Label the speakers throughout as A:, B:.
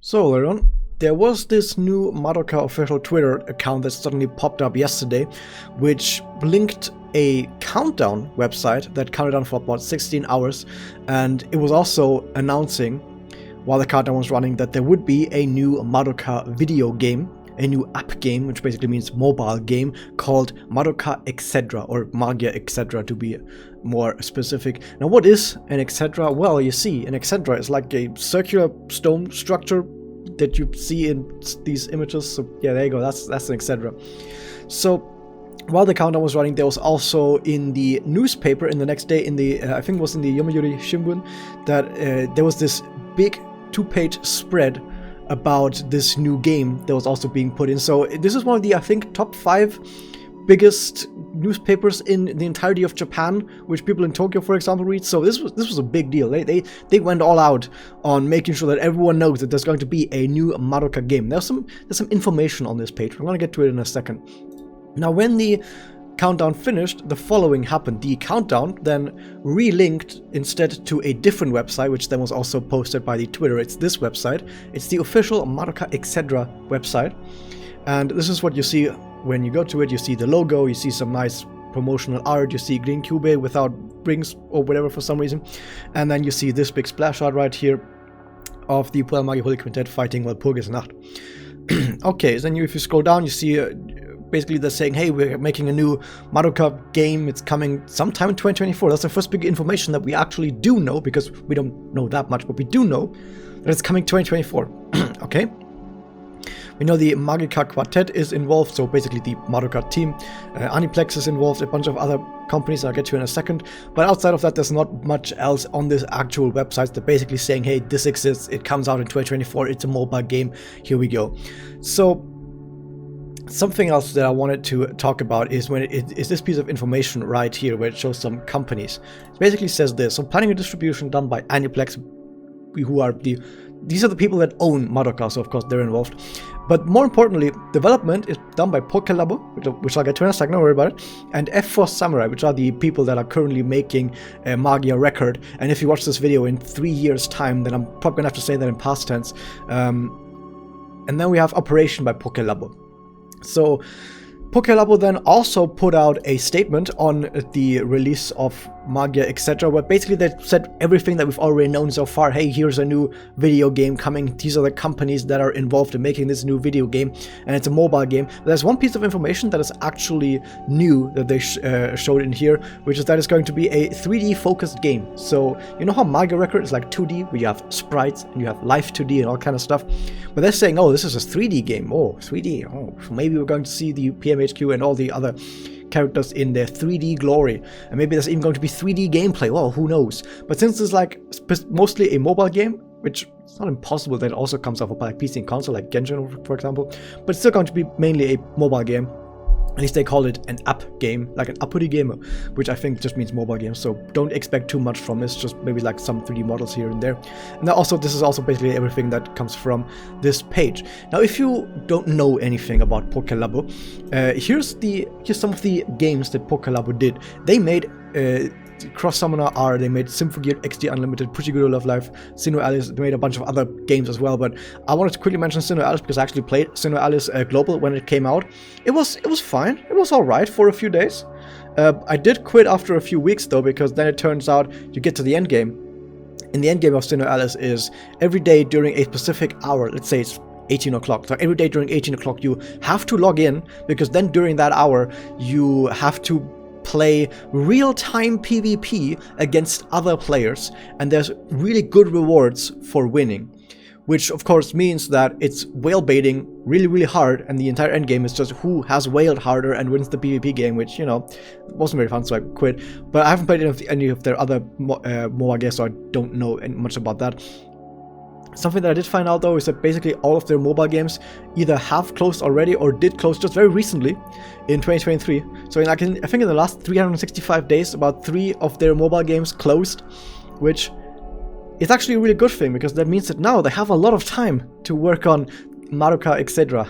A: So, everyone, there was this new Madoka official Twitter account that suddenly popped up yesterday, which linked a countdown website that counted down for about 16 hours, and it was also announcing, while the countdown was running, that there would be a new Madoka video game, a new app game, which basically means mobile game, called Madoka Exedra, or Magia Exedra to be more specific. Now, what is an Exedra? Well, you see, an Exedra is like a circular stone structure that you see in these images. So yeah, there you go, that's an Exedra. So while the countdown was running, there was also in the newspaper in the next day, in the I think it was in the Yomiuri Shimbun, that there was this big 2-page spread about this new game that was also being put in. So this is one of the, I think, top 5 biggest newspapers in the entirety of Japan, which people in Tokyo, for example, read. So this was a big deal. They went all out on making sure that everyone knows that there's going to be a new Madoka game. There's some information on this page. I'm going to get to it in a second. Now, when the countdown finished, the following happened. The countdown then relinked instead to a different website, which then was also posted by the Twitter. It's this website. It's the official Madoka Exedra website. And this is what you see when you go to it. You see the logo, you see some nice promotional art, you see Green Cube without rings or whatever for some reason. And then you see this big splash art right here of the Puel Magi Holy Quintet fighting Walpurgis Nacht. Okay, so then if you scroll down, you see basically they're saying, hey, we're making a new Madoka game. It's coming sometime in 2024. That's the first big information that we actually do know, because we don't know that much, but we do know that it's coming 2024. Okay? We know the Magica Quartet is involved, so basically the Madoka team. Aniplex is involved, a bunch of other companies I'll get to in a second. But outside of that, there's not much else on this actual website. They're basically saying, hey, this exists, it comes out in 2024, it's a mobile game, here we go. So something else that I wanted to talk about is when is this piece of information right here, where it shows some companies. It basically says this: so planning and distribution done by Aniplex, who are these are the people that own Madoka, so of course they're involved. But more importantly, development is done by Pokelabo, which I'll get to in a second, don't worry about it, and F4 Samurai, which are the people that are currently making a Magia record. And if you watch this video in 3 years' time, then I'm probably gonna have to say that in past tense. And then we have Operation by Pokelabo. So Pokelabo then also put out a statement on the release of Magia Exedra, where basically they said everything that we've already known so far. Hey, here's a new video game coming. These are the companies that are involved in making this new video game, and it's a mobile game. There's one piece of information that is actually new that they showed in here, which is that it's going to be a 3D focused game. So you know how Magia Record is like 2D, where you have sprites and you have live 2D and all kind of stuff. But they're saying, oh, this is a 3D game. Oh, 3D. Oh, so maybe we're going to see the PMHQ and all the other characters in their 3D glory, and maybe there's even going to be 3D gameplay. Well, who knows? But since it's like mostly a mobile game, which it's not impossible that it also comes off of like PC and console, like Genshin, for example, but it's still going to be mainly a mobile game. At least they call it an app game, like an appudi game, which I think just means mobile game. So don't expect too much from this, just maybe like some 3D models here and there. And also, this is also basically everything that comes from this page. Now, if you don't know anything about Pokelabo, here's some of the games that Pokelabo did. They made Cross Summoner R, they made Symphogear XD Unlimited, Pushiguro Love Life, Sinnoh Alice. They made a bunch of other games as well, but I wanted to quickly mention Sinnoh Alice because I actually played Sinnoh Alice Global when it came out. It was fine. It was alright for a few days. I did quit after a few weeks though, because then it turns out you get to the end game. And the end game of Sinnoh Alice is every day during a specific hour, let's say it's 18 o'clock. So every day during 18 o'clock you have to log in, because then during that hour you have to play real-time PvP against other players, and there's really good rewards for winning, which of course means that it's whale baiting really, really hard, and the entire end game is just who has whaled harder and wins the PvP game, which, you know, wasn't very fun, so I quit. But I haven't played any of their other MOBA games, so I don't know much about that. Something that I did find out though is that basically all of their mobile games either have closed already or did close just very recently in 2023. So I think in the last 365 days, about 3 of their mobile games closed, which is actually a really good thing, because that means that now they have a lot of time to work on Madoka Exedra,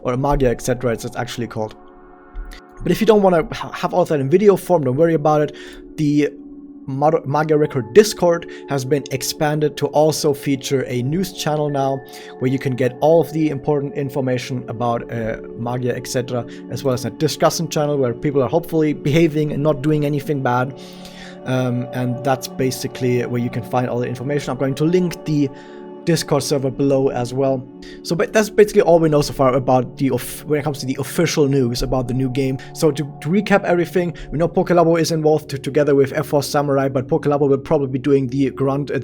A: or Magia Exedra it's actually called. But if you don't want to have all of that in video form, don't worry about it. The Magia Record Discord has been expanded to also feature a news channel now, where you can get all of the important information about Magia Exedra, as well as a discussion channel where people are hopefully behaving and not doing anything bad. And that's basically where you can find all the information. I'm going to link the Discord server below as well. So but that's basically all we know so far about the when it comes to the official news about the new game. So to recap everything, we know Pokelabo is involved together with F4 Samurai, but Pokelabo will probably be doing the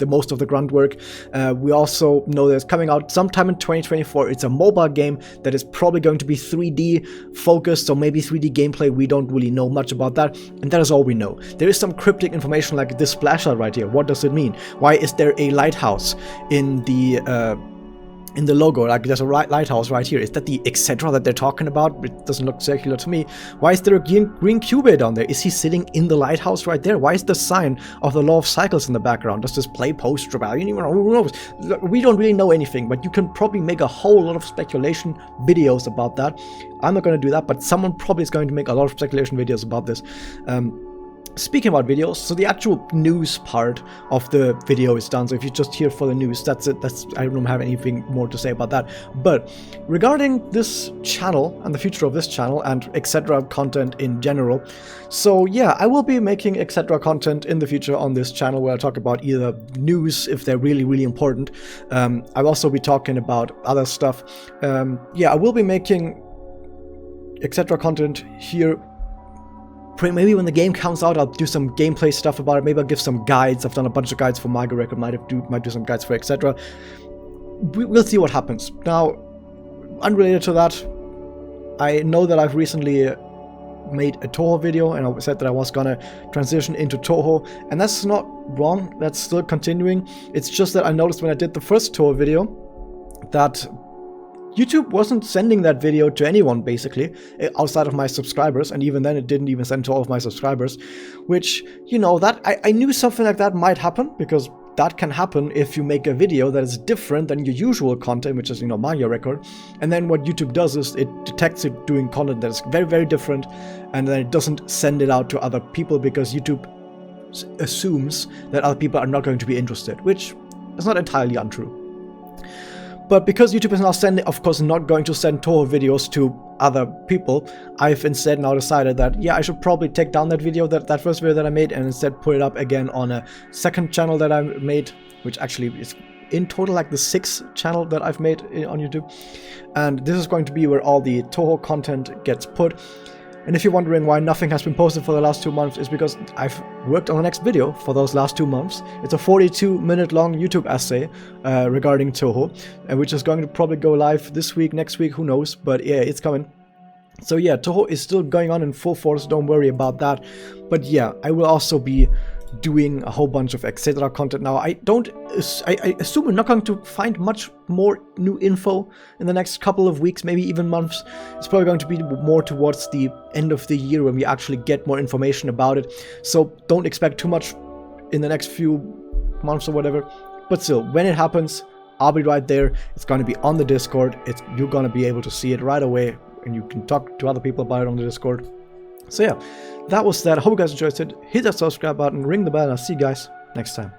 A: most of the grunt work. We also know that it's coming out sometime in 2024. It's a mobile game that is probably going to be 3D focused, so maybe 3D gameplay. We don't really know much about that, and that is all we know. There is some cryptic information like this splashlight right here. What does it mean? Why is there a lighthouse in the logo? Like, there's a lighthouse right here. Is that the Exedra that they're talking about? It doesn't look circular to me. Why is there a green cube down there? Is he sitting in the lighthouse right there? Why is the sign of the law of cycles in the background? Does this play post rebellion? Who knows? We don't really know anything, but you can probably make a whole lot of speculation videos about that. I'm not going to do that, but someone probably is going to make a lot of speculation videos about this. Speaking about videos, so the actual news part of the video is done. So if you're just here for the news, that's it. I don't have anything more to say about that. But regarding this channel and the future of this channel and Exedra content in general, so yeah, I will be making Exedra content in the future on this channel where I talk about either news if they're really, really important. I'll also be talking about other stuff. Yeah, I will be making Exedra content here. Maybe when the game comes out, I'll do some gameplay stuff about it. Maybe I'll give some guides. I've done a bunch of guides for Magia Record. Might do some guides for Exedra. We'll see what happens. Now, unrelated to that, I know that I've recently made a Toho video, and I said that I was gonna transition into Toho, and that's not wrong. That's still continuing. It's just that I noticed when I did the first Toho video that YouTube wasn't sending that video to anyone, basically, outside of my subscribers, and even then it didn't even send to all of my subscribers, which, you know, that I knew something like that might happen, because that can happen if you make a video that is different than your usual content, which is, you know, Magia Record, and then what YouTube does is it detects it doing content that is very, very different, and then it doesn't send it out to other people, because YouTube assumes that other people are not going to be interested, which is not entirely untrue. But because YouTube is now of course not going to send Toho videos to other people, I've instead now decided that, yeah, I should probably take down that video, that first video that I made, and instead put it up again on a second channel that I made, which actually is in total like the 6th channel that I've made on YouTube. And this is going to be where all the Toho content gets put. And if you're wondering why nothing has been posted for the last 2 months, it's because I've worked on the next video for those last 2 months. It's a 42-minute long YouTube essay regarding Toho, which is going to probably go live this week, next week, who knows, but yeah, it's coming. So yeah, Toho is still going on in full force, don't worry about that. But yeah, I will also be doing a whole bunch of Exedra content now. I assume we're not going to find much more new info in the next couple of weeks, maybe even months. It's probably going to be more towards the end of the year when we actually get more information about it. So don't expect too much in the next few months or whatever. But still, when it happens, I'll be right there. It's going to be on the Discord. You're going to be able to see it right away, and you can talk to other people about it on the Discord. So yeah, that was that. I hope you guys enjoyed it. Hit that subscribe button, ring the bell, and I'll see you guys next time.